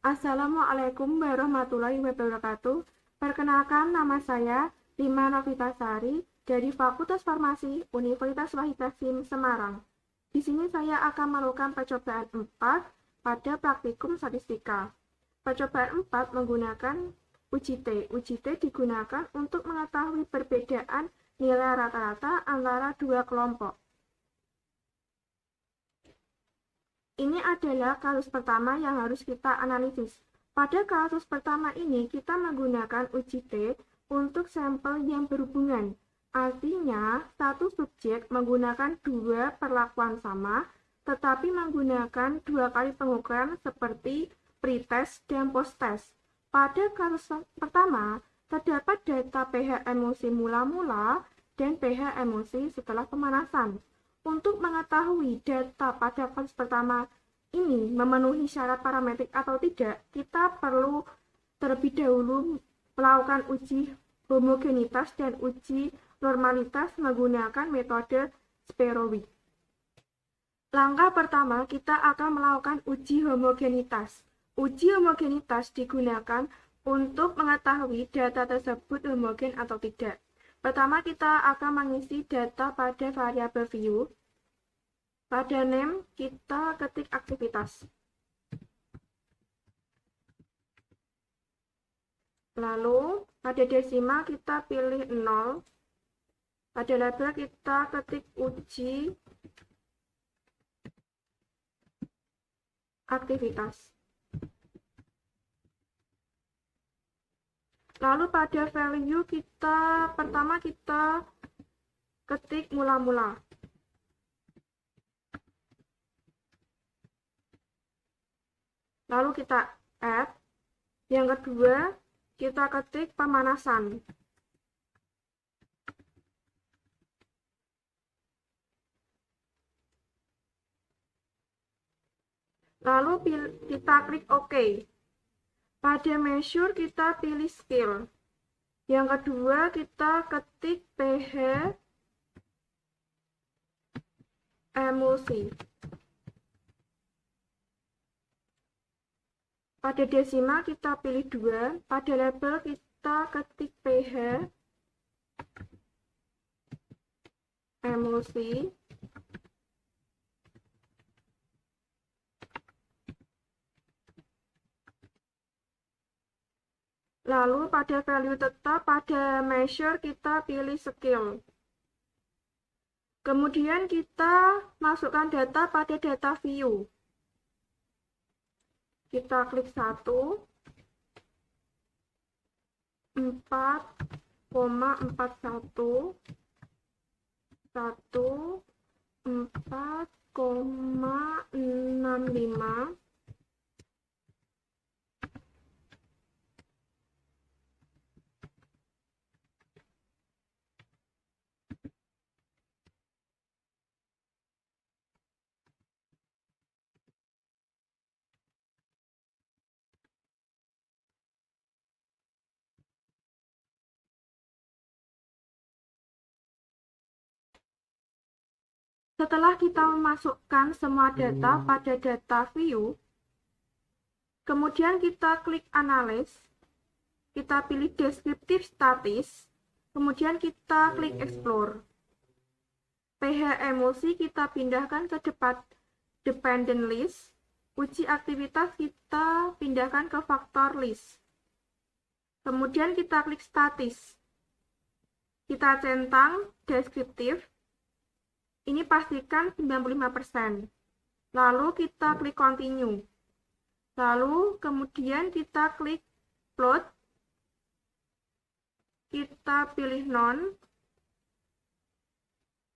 Assalamualaikum warahmatullahi wabarakatuh. Perkenalkan, nama saya Lima Novitasari dari Fakultas Farmasi Universitas Wahid Hasim Semarang. Di sini saya akan melakukan percobaan 4 pada praktikum statistika. Percobaan 4 menggunakan uji T. Uji T digunakan untuk mengetahui perbedaan nilai rata-rata antara dua kelompok. Ini adalah kasus pertama yang harus kita analisis. Pada kasus pertama ini, kita menggunakan uji T untuk sampel yang berhubungan. Artinya, satu subjek menggunakan dua perlakuan sama, tetapi menggunakan dua kali pengukuran seperti pretest dan posttest. Pada kasus pertama, terdapat data pH emosi mula-mula dan pH emosi setelah pemanasan. Untuk mengetahui data pada kasus pertama ini memenuhi syarat parametrik atau tidak, kita perlu terlebih dahulu melakukan uji homogenitas dan uji normalitas menggunakan metode Sperowi. Langkah pertama, kita akan melakukan uji homogenitas. Uji homogenitas digunakan untuk mengetahui data tersebut homogen atau tidak. Pertama, kita akan mengisi data pada variabel view. Pada name, kita ketik aktivitas. Lalu, pada desimal kita pilih 0. Pada label kita ketik uji aktivitas. Lalu pada value pertama kita ketik mula-mula. Lalu kita add. Yang kedua, kita ketik pemanasan. Lalu kita klik OK. Pada measure kita pilih skill. Yang kedua kita ketik pH emulsi. Pada desimal kita pilih 2. Pada label kita ketik pH emulsi. Lalu pada value tetap, pada measure kita pilih skill. Kemudian kita masukkan data pada data view. Kita klik 1, 4,41, 4,65. Setelah kita memasukkan semua data pada data view, kemudian kita klik analyze, kita pilih descriptive statis, kemudian kita klik explore. pH emulsi kita pindahkan ke dependent list, uji aktivitas kita pindahkan ke factor list. Kemudian kita klik statis. Kita centang deskriptif. Ini pastikan 95%. Lalu kita klik continue. Lalu kemudian kita klik plot. Kita pilih none.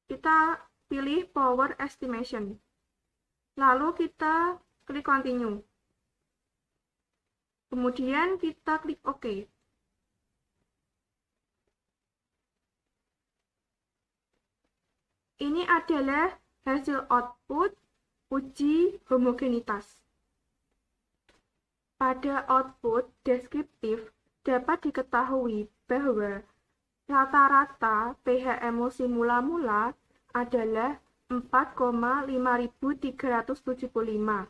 Kita pilih power estimation. Lalu kita klik continue. Kemudian kita klik OK. Ini adalah hasil output uji homogenitas. Pada output deskriptif dapat diketahui bahwa rata-rata pH emulsi mula-mula adalah 4,5375.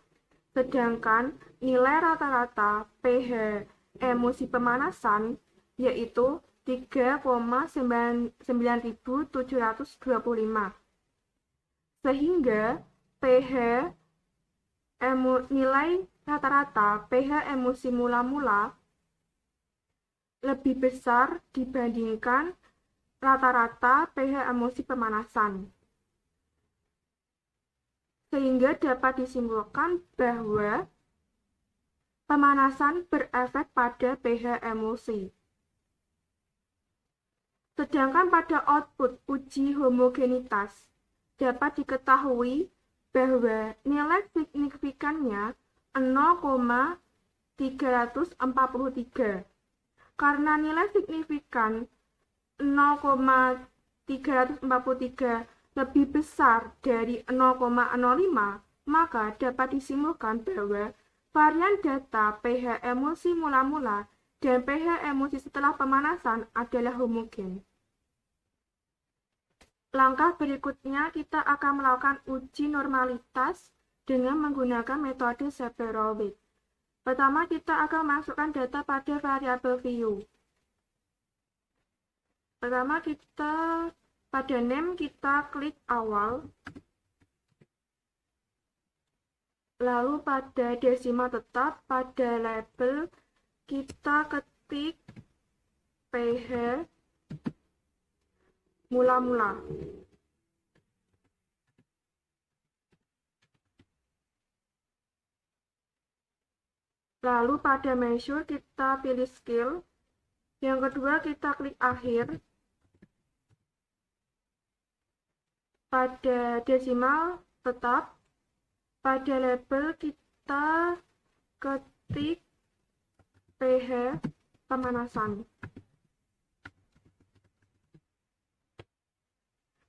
Sedangkan nilai rata-rata pH emulsi pemanasan yaitu 3,9725. Sehingga nilai rata-rata pH emulsi mula-mula lebih besar dibandingkan rata-rata pH emulsi pemanasan. Sehingga dapat disimpulkan bahwa pemanasan berefek pada pH emulsi. Sedangkan pada output uji homogenitas dapat diketahui bahwa nilai signifikannya 0,343. Karena nilai signifikan 0,343 lebih besar dari 0,05, maka dapat disimpulkan bahwa varian data pH emulsi mula-mula dan pH emulsi setelah pemanasan adalah homogen. Langkah berikutnya kita akan melakukan uji normalitas dengan menggunakan metode Severovich. Pertama kita akan masukkan data pada variabel view. Pertama kita pada name kita klik awal, lalu pada desimal tetap pada label kita ketik pH mula-mula. Lalu pada measure kita pilih scale. Yang kedua kita klik akhir. Pada desimal tetap, pada label kita ketik pH pemanasan.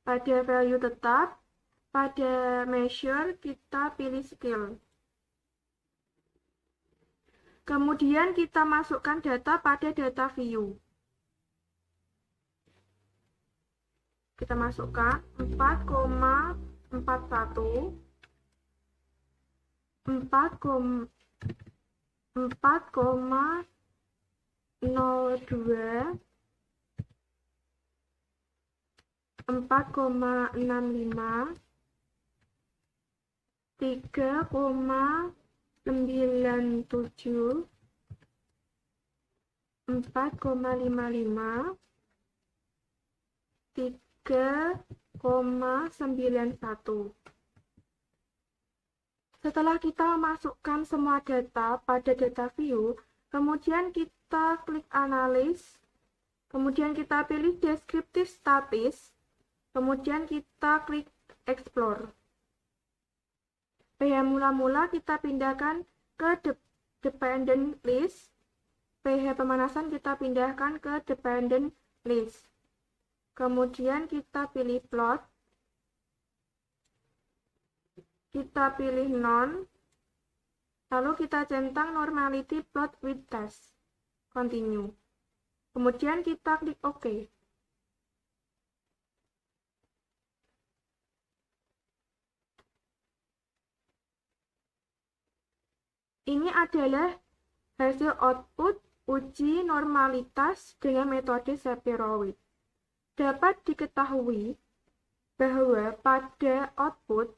Pada value tetap, pada measure kita pilih scale. Kemudian kita masukkan data pada data view. Kita masukkan 4,41, 4,02, 4,65, 3,97, 4,55, 3,91. Setelah kita masukkan semua data pada data view, kemudian kita klik analyze, kemudian kita pilih descriptive statis, kemudian kita klik explore. pH mula-mula kita pindahkan ke dependent list, pH pemanasan kita pindahkan ke dependent list. Kemudian kita pilih plot, kita pilih none, lalu kita centang normality plot with test, continue. Kemudian kita klik OK. Ini adalah hasil output uji normalitas dengan metode Severovich. Dapat diketahui bahwa pada output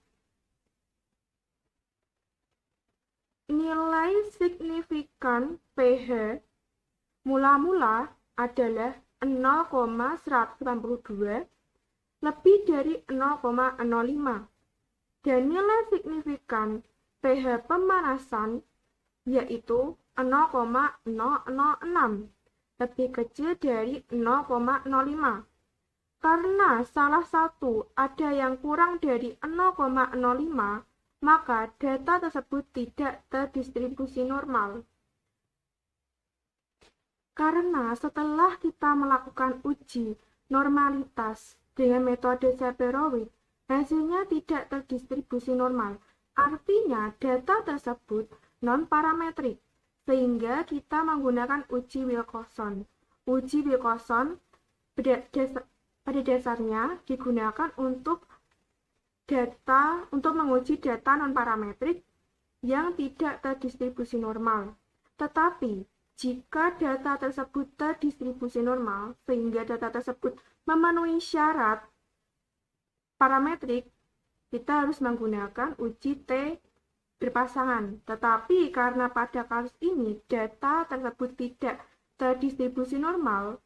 nilai signifikan pH mula-mula adalah 0,182 lebih dari 0,05 dan nilai signifikan pH pemanasan yaitu 0,006 lebih kecil dari 0,05. Karena salah satu ada yang kurang dari 0,05, maka data tersebut tidak terdistribusi normal. Karena setelah kita melakukan uji normalitas dengan metode Severovich, hasilnya tidak terdistribusi normal. Artinya data tersebut non-parametrik, sehingga kita menggunakan uji Wilcoxon. Uji Wilcoxon pada dasarnya digunakan untuk menguji data non-parametrik yang tidak terdistribusi normal. Tetapi, jika data tersebut terdistribusi normal, sehingga data tersebut memenuhi syarat parametrik, kita harus menggunakan uji T berpasangan. Tetapi karena pada kasus ini data tersebut tidak terdistribusi normal,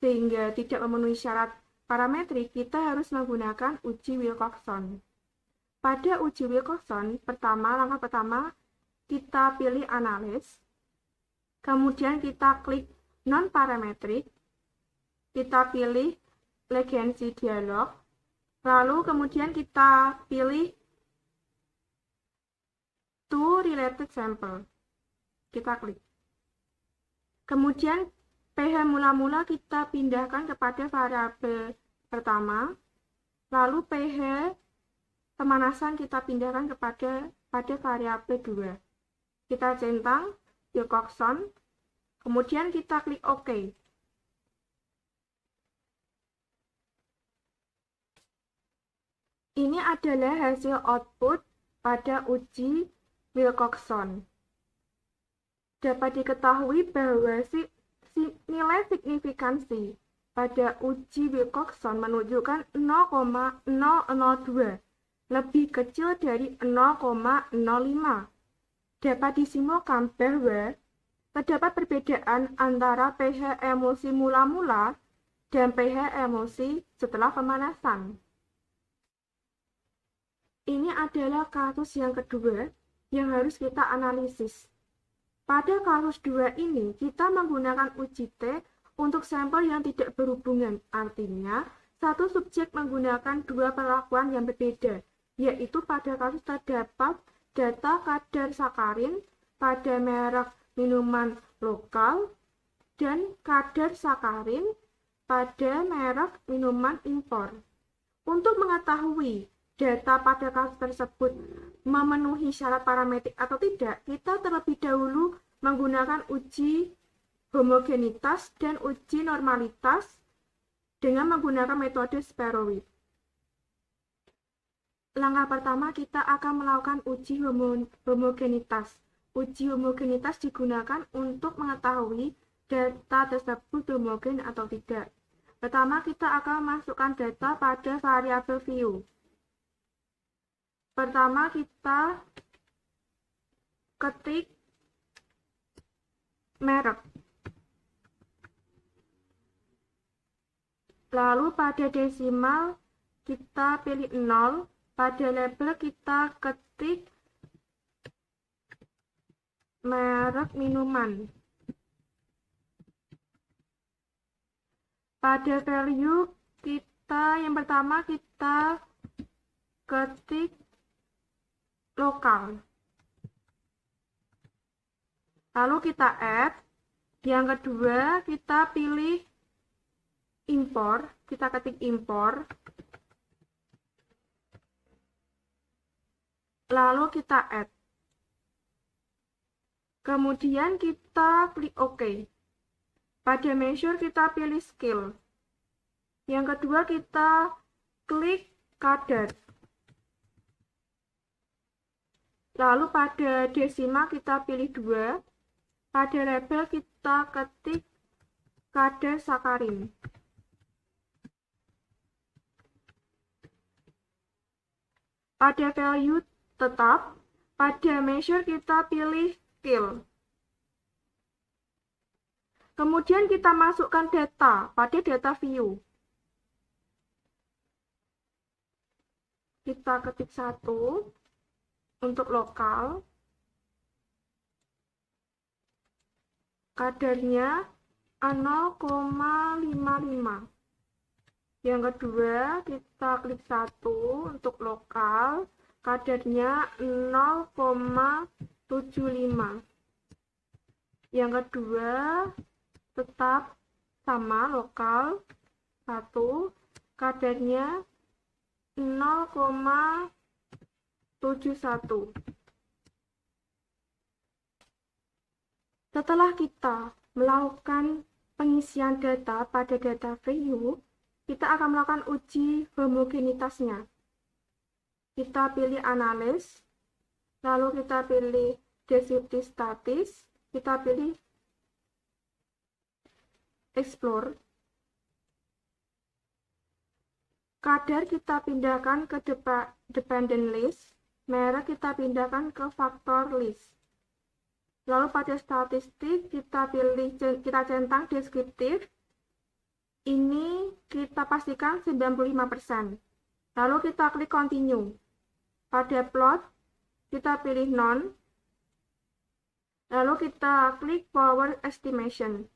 sehingga tidak memenuhi syarat parametrik, kita harus menggunakan uji Wilcoxon. Pada uji Wilcoxon, langkah pertama, kita pilih analis, kemudian kita klik non-parametrik, kita pilih legency dialog, lalu kemudian kita pilih to related sample, kita klik. Kemudian pH mula-mula kita pindahkan kepada variabel pertama, lalu pH pemanasan kita pindahkan pada variabel 2. Kita centang Wilcoxon, kemudian kita klik OK. Ini adalah hasil output pada uji Wilcoxon. Dapat diketahui bahwa nilai signifikansi pada uji Wilcoxon menunjukkan 0,002, lebih kecil dari 0,05. Dapat disimpulkan bahwa terdapat perbedaan antara pH emulsi mula-mula dan pH emulsi setelah pemanasan. Ini adalah kasus yang kedua yang harus kita analisis. Pada kasus 2 ini, kita menggunakan uji T untuk sampel yang tidak berhubungan. Artinya, satu subjek menggunakan dua perlakuan yang berbeda, yaitu pada kasus terdapat data kadar sakarin pada merek minuman lokal dan kadar sakarin pada merek minuman impor. Untuk mengetahui data pada kasus tersebut memenuhi syarat parametrik atau tidak, kita terlebih dahulu menggunakan uji homogenitas dan uji normalitas dengan menggunakan metode Sparrow-Wheat. Langkah pertama, kita akan melakukan uji homogenitas. Uji homogenitas digunakan untuk mengetahui data tersebut homogen atau tidak. Pertama, kita akan memasukkan data pada variabel view. Pertama, kita ketik merek. Lalu pada desimal kita pilih 0, pada label kita ketik merek minuman. Pada value yang pertama kita ketik lokal. Lalu kita add. Yang kedua kita pilih impor, kita ketik impor. Lalu kita add. Kemudian kita klik OK. Pada measure kita pilih scale. Yang kedua kita klik kadar. Lalu pada desimal kita pilih 2. Pada label kita ketik kadar sakarin. Pada value tetap, pada measure kita pilih scale. Kemudian kita masukkan data pada data view. Kita ketik 1 untuk lokal. Kadarnya 0,55. Yang kedua, kita klik 1 untuk lokal, kadarnya 0,75. Yang kedua, tetap sama lokal, 1, kadarnya 0,71. Setelah kita melakukan pengisian data pada data view, kita akan melakukan uji homogenitasnya. Kita pilih analis, lalu kita pilih deskriptif statis, kita pilih explore. Kadar kita pindahkan ke dependent list, merek kita pindahkan ke faktor list. Lalu pada statistik kita centang deskriptif. Ini kita pastikan 95%. Lalu kita klik continue. Pada plot kita pilih none. Lalu kita klik power estimation.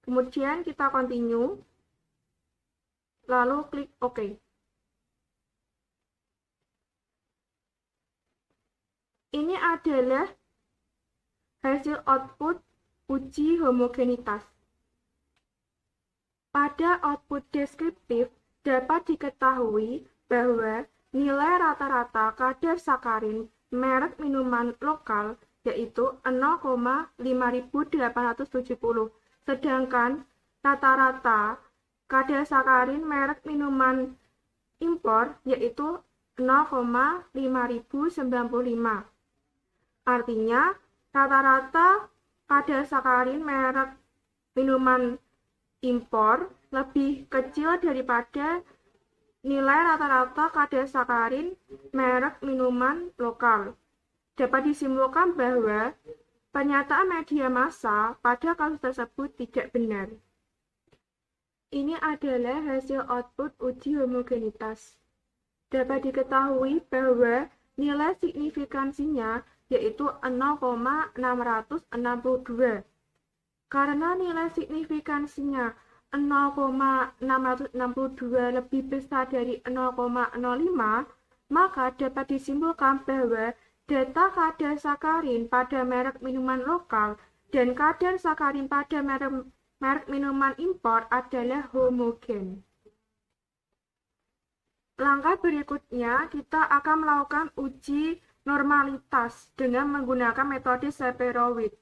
Kemudian kita continue. Lalu klik OK. Ini adalah hasil output uji homogenitas. Pada output deskriptif dapat diketahui bahwa nilai rata-rata kadar sakarin merek minuman lokal yaitu 0,5870, sedangkan rata-rata kadar sakarin merek minuman impor yaitu 0,5095. Artinya, rata-rata kadar sakarin merek minuman impor lebih kecil daripada nilai rata-rata kadar sakarin merek minuman lokal. Dapat disimpulkan bahwa pernyataan media massa pada kasus tersebut tidak benar. Ini adalah hasil output uji homogenitas. Dapat diketahui bahwa nilai signifikansinya yaitu 0,662. Karena nilai signifikansinya 0,662 lebih besar dari 0,05, maka dapat disimpulkan bahwa data kadar sakarin pada merek minuman lokal dan kadar sakarin pada merek minuman impor adalah homogen. Langkah berikutnya, kita akan melakukan uji normalitas dengan menggunakan metode Seperovitch.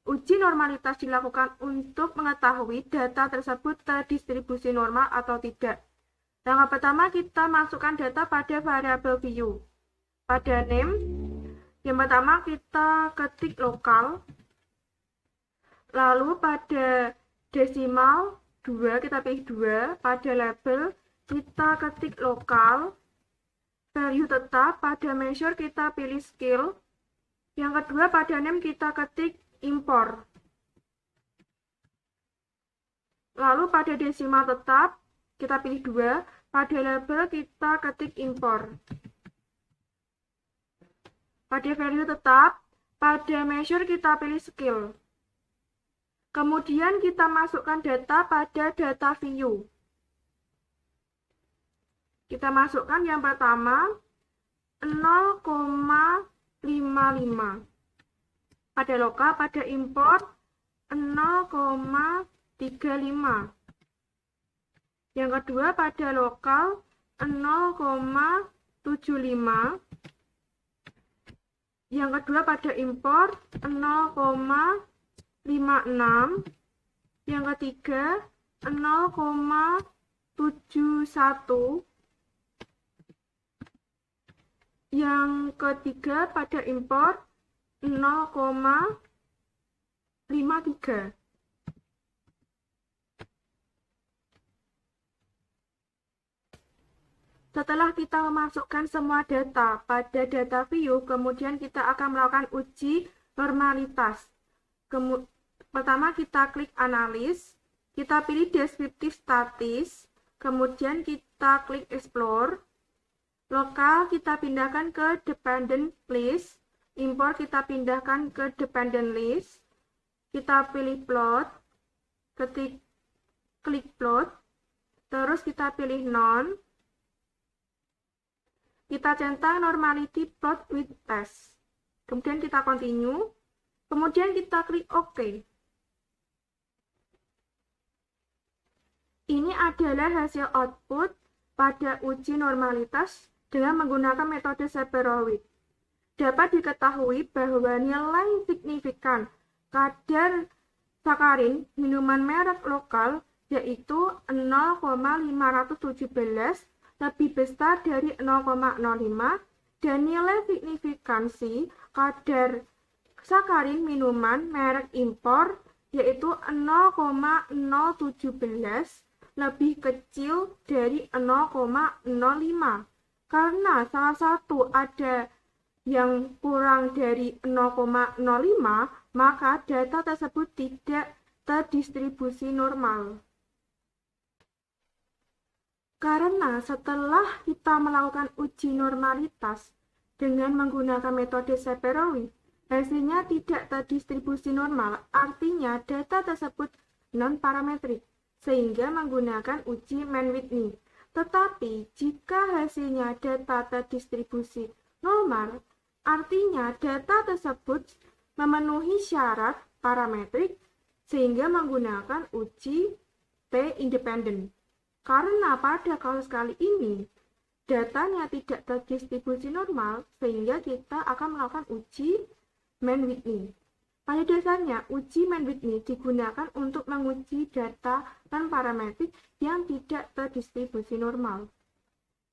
Uji normalitas dilakukan untuk mengetahui data tersebut terdistribusi normal atau tidak. Langkah pertama, kita masukkan data pada variabel view. Pada name, yang pertama kita ketik lokal. Lalu pada desimal 2, kita pilih 2. Pada label, kita ketik lokal. Value tetap, pada measure kita pilih skill. Yang kedua, pada name kita ketik impor. Lalu pada desimal tetap kita pilih 2, pada label kita ketik impor. Pada value tetap, pada measure kita pilih skill. Kemudian kita masukkan data pada data view. Kita masukkan yang pertama 0,55. Pada lokal, pada import 0,35. Yang kedua pada lokal 0,75. Yang kedua pada import 0,56. Yang ketiga 0,71. Yang ketiga pada import 0,53. Setelah kita memasukkan semua data pada data view, kemudian kita akan melakukan uji normalitas. Pertama kita klik analis, kita pilih deskriptif statis, kemudian kita klik explore. Lokal kita pindahkan ke dependent list. Import kita pindahkan ke dependent list. Kita pilih plot. Klik plot. Terus kita pilih none. Kita centang normality plot with test. Kemudian kita continue. Kemudian kita klik OK. Ini adalah hasil output pada uji normalitas dengan menggunakan metode Seperovitch. Dapat diketahui bahwa nilai signifikan kadar sakarin minuman merek lokal yaitu 0,517 lebih besar dari 0,05 dan nilai signifikan signifikansi kadar sakarin minuman merek impor yaitu 0,017 lebih kecil dari 0,05. Karena salah satu ada yang kurang dari 0,05, maka data tersebut tidak terdistribusi normal. Karena setelah kita melakukan uji normalitas dengan menggunakan metode Seperovic, hasilnya tidak terdistribusi normal, artinya data tersebut non-parametrik, sehingga menggunakan uji Mann-Whitney. Tetapi jika hasilnya data terdistribusi normal, artinya data tersebut memenuhi syarat parametrik, sehingga menggunakan uji T-independent. Karena pada kasus kali ini, datanya tidak terdistribusi normal, sehingga kita akan melakukan uji Mann-Whitney. Pada dasarnya, uji Mann-Whitney digunakan untuk menguji data non-parametrik yang tidak terdistribusi normal.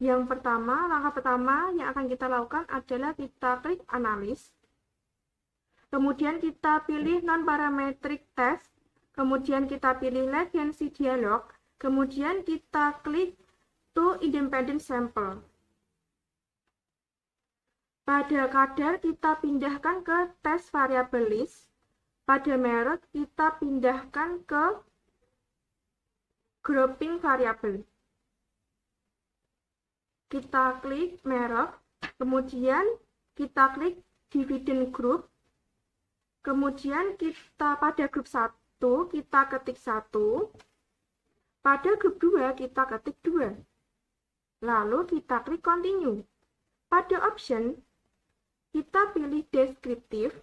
Langkah pertama yang akan kita lakukan adalah kita klik analis, kemudian kita pilih non-parametric test, kemudian kita pilih latency dialog, kemudian kita klik to independent sample. Pada kadar kita pindahkan ke tes variable list, pada merek kita pindahkan ke grouping variable. Kita klik merek, kemudian kita klik dividend group, kemudian kita pada grup 1 kita ketik 1, pada grup 2 kita ketik 2, lalu kita klik continue. Pada option kita pilih deskriptif,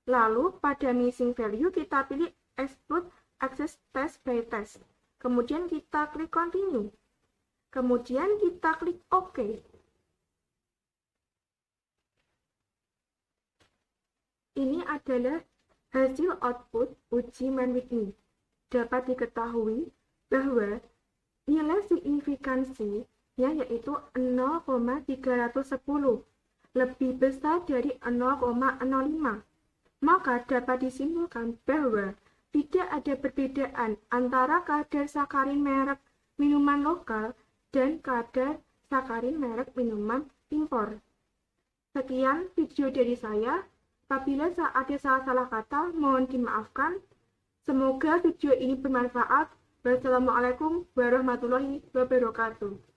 lalu pada missing value kita pilih exclude access test by test, kemudian kita klik continue, kemudian kita klik OK. Ini adalah hasil output uji Mann-Whitney. Dapat diketahui bahwa nilai signifikansi yaitu 0,310 lebih besar dari 0,05. Maka dapat disimpulkan bahwa tidak ada perbedaan antara kadar sakarin merek minuman lokal dan kadar sakarin merek minuman impor. Sekian video dari saya. Apabila ada salah-salah kata, mohon dimaafkan. Semoga video ini bermanfaat. Wassalamualaikum warahmatullahi wabarakatuh.